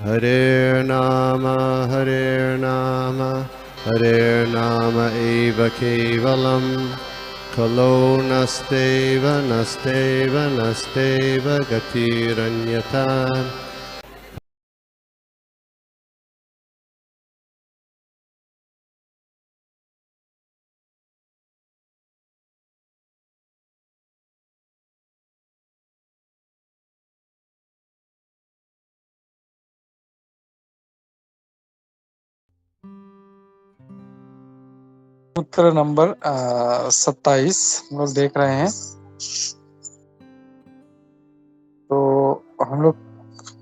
Hare Nama, Hare Nama eva kevalam, Kalo nasteva, nasteva, nasteva gatiranyata. सूत्र number 27 हम लोग देख रहे हैं। तो हम लोग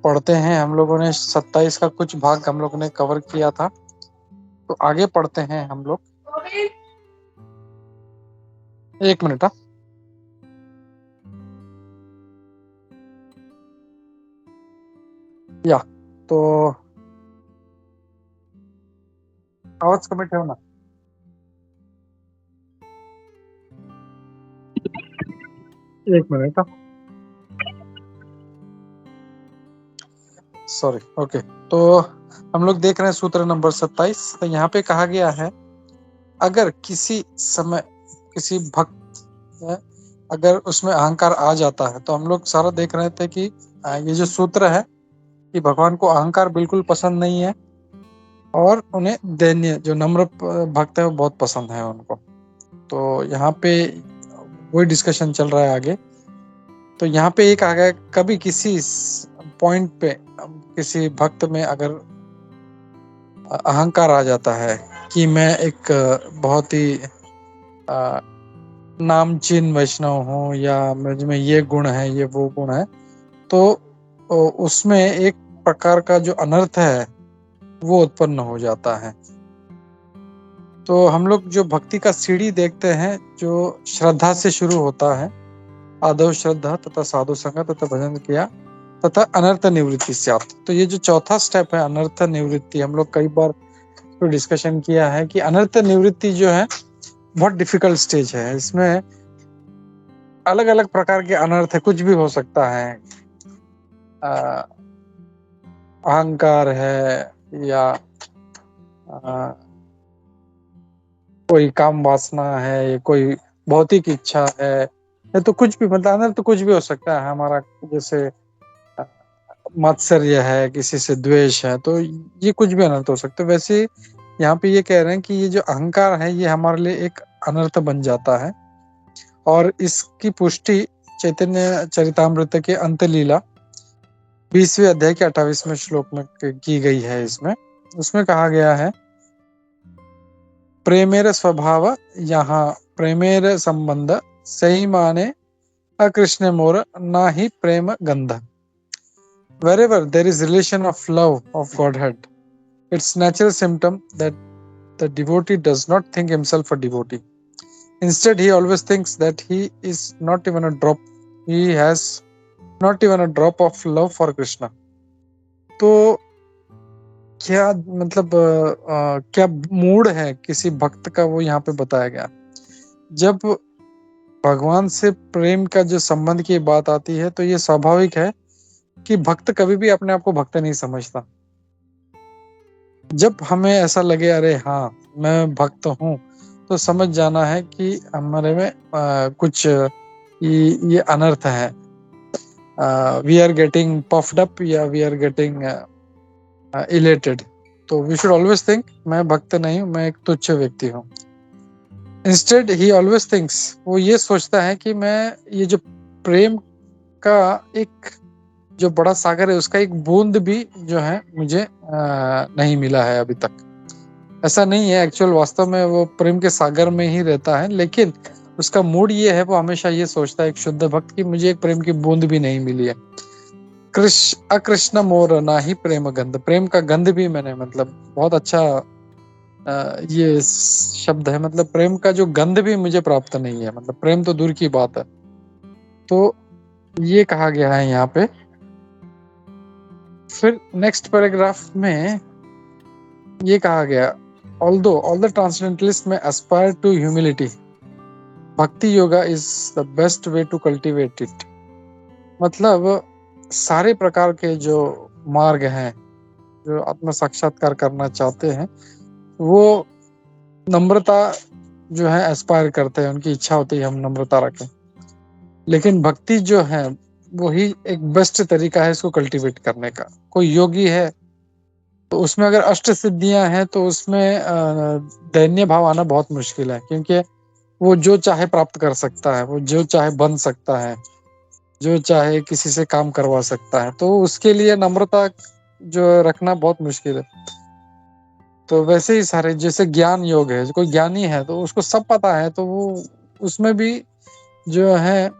पढ़ते हैं। हम लोगों ने 27 का कुछ भाग हम लोग ने कवर किया था, तो आगे पढ़ते हैं हम लोग। एक मिनट। या तो आवाज कमी ठेव ना। एक मिनट। सॉरी। ओके, तो हम लोग देख रहे हैं सूत्र नंबर 27। तो यहाँ पे कहा गया है, अगर किसी समय किसी भक्त है, अगर उसमें अहंकार आ जाता है, तो हम लोग सारा देख रहे थे कि ये जो सूत्र है कि भगवान को अहंकार बिल्कुल पसंद नहीं है और उन्हें दैन्य जो नम्र भक्त है वो बहुत पसंद है उनको। तो यहाँ पे वही डिस्कशन चल रहा है आगे। तो यहाँ पे एक आ गया, कभी किसी पॉइंट पे किसी भक्त में अगर अहंकार आ जाता है कि मैं एक बहुत ही नामचीन वैष्णव हूँ, या मुझ में ये गुण है, ये वो गुण है, तो उसमें एक प्रकार का जो अनर्थ है वो उत्पन्न हो जाता है। तो हम लोग जो भक्ति का सीढ़ी देखते हैं, जो श्रद्धा से शुरू होता है, आदौ श्रद्धा तथा साधु संग तथा भजन किया तथा अनर्थ निवृत्ति स्यात्। तो ये जो चौथा स्टेप है अनर्थ निवृत्ति, हम लोग कई बार तो डिस्कशन किया है कि अनर्थ निवृत्ति जो है बहुत डिफिकल्ट स्टेज है। इसमें अलग अलग प्रकार के अनर्थ है, कुछ भी हो सकता है। अहंकार है, या कोई काम वासना है, कोई भौतिक इच्छा है, या तो कुछ भी, मतलब अनर्थ तो कुछ भी हो सकता है हमारा। जैसे मात्सर्य है, किसी से द्वेष है, तो ये कुछ भी अनर्थ हो सकता है। वैसे यहाँ पे ये कह रहे हैं कि ये जो अहंकार है ये हमारे लिए एक अनर्थ बन जाता है, और इसकी पुष्टि चैतन्य चरितामृत के अंतलीला 20वें अध्याय के 28वें श्लोक में की गई है। इसमें उसमें कहा गया है, प्रेमेर स्वभाव यहाँ प्रेमेर संबंध सही माने अकृष्ण मोर ना ही प्रेम गंध। Wherever there is relation of love of Godhead, it's natural symptom that the devotee does not think himself a devotee. Instead, he always thinks that he is not even a drop. He has not even a drop of love for Krishna. तो क्या मतलब क्या mood है किसी भक्त का, वो यहाँ पे बताया गया। जब भगवान से प्रेम का जो संबंध की बात आती है, तो ये स्वाभाविक है कि भक्त कभी भी अपने आप को भक्त नहीं समझता। जब हमें ऐसा लगे अरे हाँ मैं भक्त हूँ, तो समझ जाना है कि हमारे में कुछ ये अनर्थ है। We are getting puffed up, या वी आर गेटिंग इलेटेड। तो वी शुड ऑलवेज थिंक मैं भक्त नहीं हूँ, मैं एक तुच्छ व्यक्ति हूँ। इंस्टेड ही ऑलवेज थिंक्स, वो ये सोचता है कि मैं ये जो प्रेम का एक जो बड़ा सागर है, उसका एक बूंद भी जो है मुझे नहीं मिला है अभी तक। ऐसा नहीं है, एक्चुअल वास्तव में वो प्रेम के सागर में ही रहता है, लेकिन उसका मूड ये है, वो हमेशा ये सोचता है एक शुद्ध भक्त की मुझे एक प्रेम की बूंद भी नहीं मिली है। अकृष्ण मोर ना ही प्रेम गंध, प्रेम का गंध भी मैंने, मतलब बहुत अच्छा ये शब्द है, मतलब प्रेम का जो गंध भी मुझे प्राप्त नहीं है, मतलब प्रेम तो दूर की बात है। तो ये कहा गया है यहाँ पे। फिर नेक्स्ट पैराग्राफ में ये कहा गया, although all the transcendentalists may aspire to humility, भक्ति yoga is the best way to cultivate it। मतलब सारे प्रकार के जो मार्ग हैं, जो आत्म साक्षात्कार करना चाहते हैं, वो नम्रता जो है एस्पायर करते हैं, उनकी इच्छा होती है हम नम्रता रखें। लेकिन भक्ति जो है वही एक बेस्ट तरीका है इसको कल्टीवेट करने का। कोई योगी है तो उसमें अगर अष्ट सिद्धियां हैं तो उसमें दैन्य भाव आना बहुत मुश्किल है, क्योंकि वो जो चाहे प्राप्त कर सकता है, वो जो चाहे बन सकता है, जो चाहे किसी से काम करवा सकता है, तो उसके लिए नम्रता जो रखना बहुत मुश्किल है। तो वैसे ही सारे जैसे ज्ञान योग है, कोई ज्ञानी है तो उसको सब पता है, तो वो उसमें भी जो है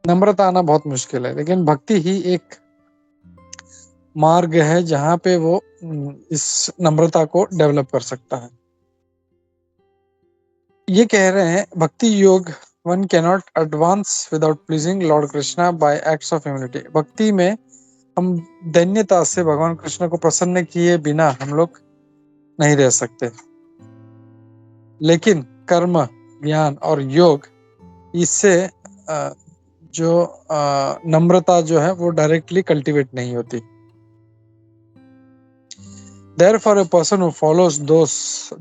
नम्रता आना बहुत मुश्किल है। लेकिन भक्ति ही एक मार्ग है जहाँ पे वो इस नम्रता को डेवलप कर सकता है। ये कह रहे हैं bhakti yoga one cannot advance without pleasing lord Krishna by acts of humility. भक्ति में हम दैन्यता से भगवान कृष्ण को प्रसन्न किए बिना हम लोग नहीं रह सकते। लेकिन कर्म, ज्ञान और योग, इससे जो नम्रता जो है वो डायरेक्टली कल्टीवेट नहीं होती। Therefore, a person who follows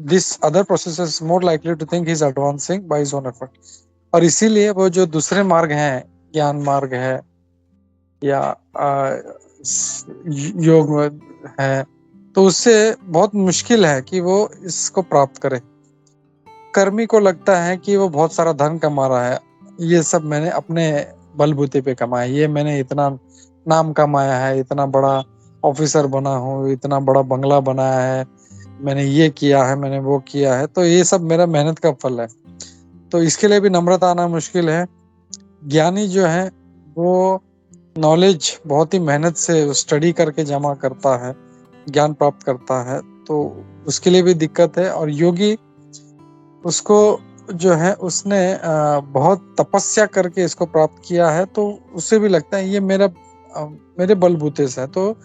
these other processes is more likely to think he is advancing by his own effort. और इसीलिए वो जो दूसरे मार्ग हैं, ज्ञान मार्ग है या योग है, तो उससे बहुत मुश्किल है कि वो इसको प्राप्त करे। कर्मी को लगता है कि वो बहुत सारा धन कमा रहा है, ये सब मैंने अपने बलबूते पे कमाया, ये मैंने इतना नाम कमाया है, इतना बड़ा ऑफिसर बना हूँ, इतना बड़ा बंगला बनाया है, मैंने ये किया है, मैंने वो किया है, तो ये सब मेरा मेहनत का फल है। तो इसके लिए भी नम्रता आना मुश्किल है। ज्ञानी जो है वो नॉलेज बहुत ही मेहनत से स्टडी करके जमा करता है, ज्ञान प्राप्त करता है, तो उसके लिए भी दिक्कत है। और योगी उसको जो है उसने बहुत तपस्या करके इसको प्राप्त किया है, तो उसे भी लगता है ये मेरे बलबूते से है। तो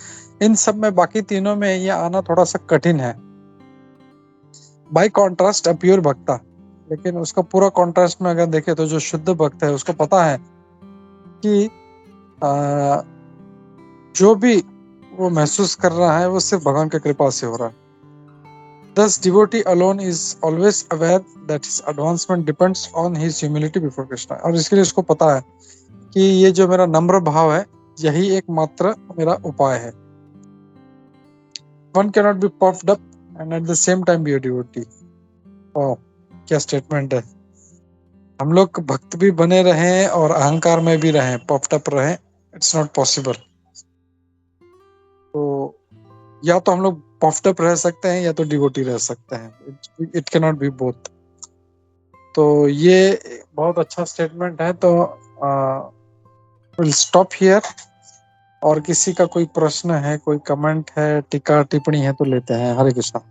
इन सब में बाकी तीनों में ये आना थोड़ा सा कठिन है। बाय कॉन्ट्रास्ट अ प्योर भक्ता, लेकिन उसका पूरा कॉन्ट्रास्ट में अगर देखे तो जो शुद्ध भक्त है उसको पता है कि जो भी वो महसूस कर रहा है वो सिर्फ भगवान की कृपा से हो रहा है। Thus, devotee alone is always aware that his advancement depends on his humility before Krishna. और इसके लिए उसको पता है कि ये जो मेरा नम्र भाव है यही एकमात्र मेरा उपाय है। One cannot be puffed up and at the same time be a devotee. Oh, क्या स्टेटमेंट है। हम लोग भक्त भी बने रहें और अहंकार में भी रहें, पफ्ड अप रहें, इट्स नॉट पॉसिबल। तो या तो हम लोग पफ्ड अप रह सकते हैं या तो डिवोटी रह सकते हैं, it can not be both. तो ये बहुत अच्छा स्टेटमेंट है। तो विल स्टॉप हियर। और किसी का कोई प्रश्न है, कोई कमेंट है, टीका टिप्पणी है तो लेते हैं। हरे कृष्णा।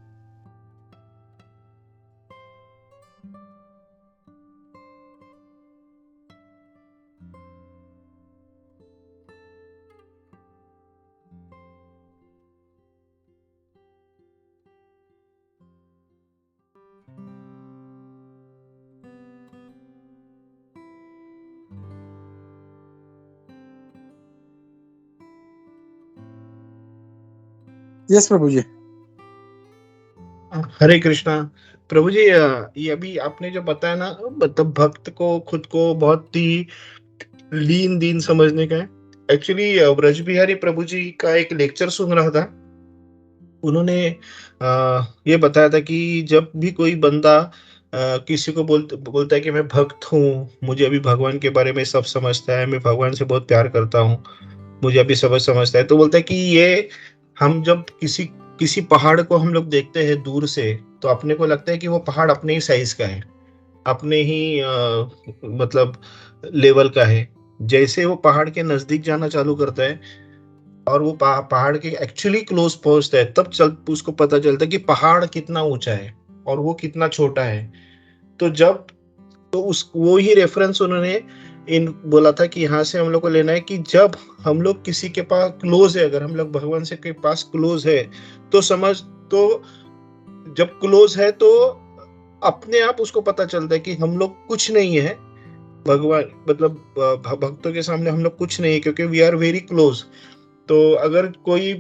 यस प्रभु जी। हरे कृष्णा। प्रभु जी, ये अभी आपने जो बताया ना, मतलब भक्त को खुद को बहुत ही लीन दीन समझने का है। एक्चुअली ब्रज बिहारी प्रभु जी का एक लेक्चर सुन रहा था। उन्होंने ये बताया था कि जब भी कोई बंदा किसी को बोलता है कि मैं भक्त हूँ, मुझे अभी भगवान के बारे में सब समझता है, मैं भगवान से बहुत प्यार करता हूँ, मुझे अभी सब समझता है, तो बोलता है कि ये हम जब किसी पहाड़ को हम लोग देखते हैं दूर से, तो अपने को लगता है कि वो पहाड़ अपने ही साइज का है, अपने ही मतलब लेवल का है। जैसे वो पहाड़ के नजदीक जाना चालू करता है और वो पहाड़ के एक्चुअली क्लोज पहुंचता है, तब उसको पता चलता है कि पहाड़ कितना ऊंचा है और वो कितना छोटा है। तो जब तो उस वो ही रेफरेंस उन्होंने इन बोला था कि यहाँ से हम लोग को लेना है कि जब हम लोग किसी के पास क्लोज है, अगर हम लोग भगवान से के पास क्लोज है, तो जब क्लोज है तो अपने आप उसको पता चलता है कि हम लोग कुछ नहीं है, भगवान मतलब भक्तों के सामने हम लोग कुछ नहीं है, क्योंकि वी आर वेरी क्लोज। तो अगर कोई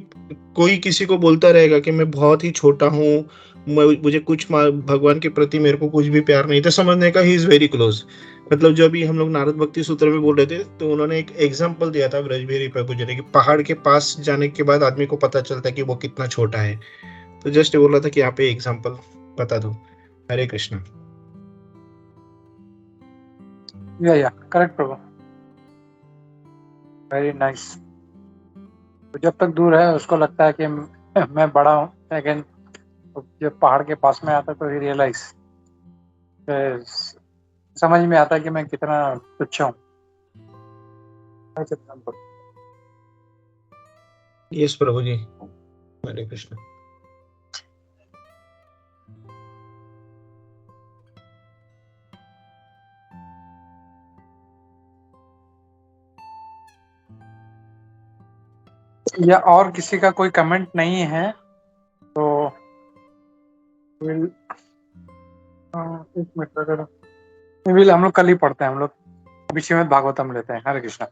कोई किसी को बोलता रहेगा कि मैं बहुत ही छोटा हूँ, मुझे भगवान के प्रति मेरे को कुछ भी प्यार नहीं, तो समझने का ही इज वेरी क्लोज। मतलब जो अभी हम लोग नारद भक्ति सूत्र में बोल रहे थे, तो उन्होंने एक एग्जाम्पल दिया था ब्रजबिहारी प्रभु जी ने कि पहाड़ के पास जाने के बाद आदमी को पता चलता है कि वो कितना छोटा है। तो जस्ट बोल रहा था कि यहाँ पे एग्जाम्पल बता दो। हरे कृष्णा। या करेक्ट प्रभु, वेरी नाइस। तो जब तक दूर है उसको लगता है कि मैं बड़ा हूँ, लेकिन जब पहाड़ के पास में आता है तो ही रियलाइज, समझ में आता है कि मैं कितना तुच्छ हूँ। यस प्रभु जी, हरे कृष्णा। या और किसी का कोई कमेंट नहीं है तो एक मिनट, हम लोग कल ही पढ़ते हैं, हम लोग अभी श्रीमद् भागवतम लेते हैं। हरे कृष्णा।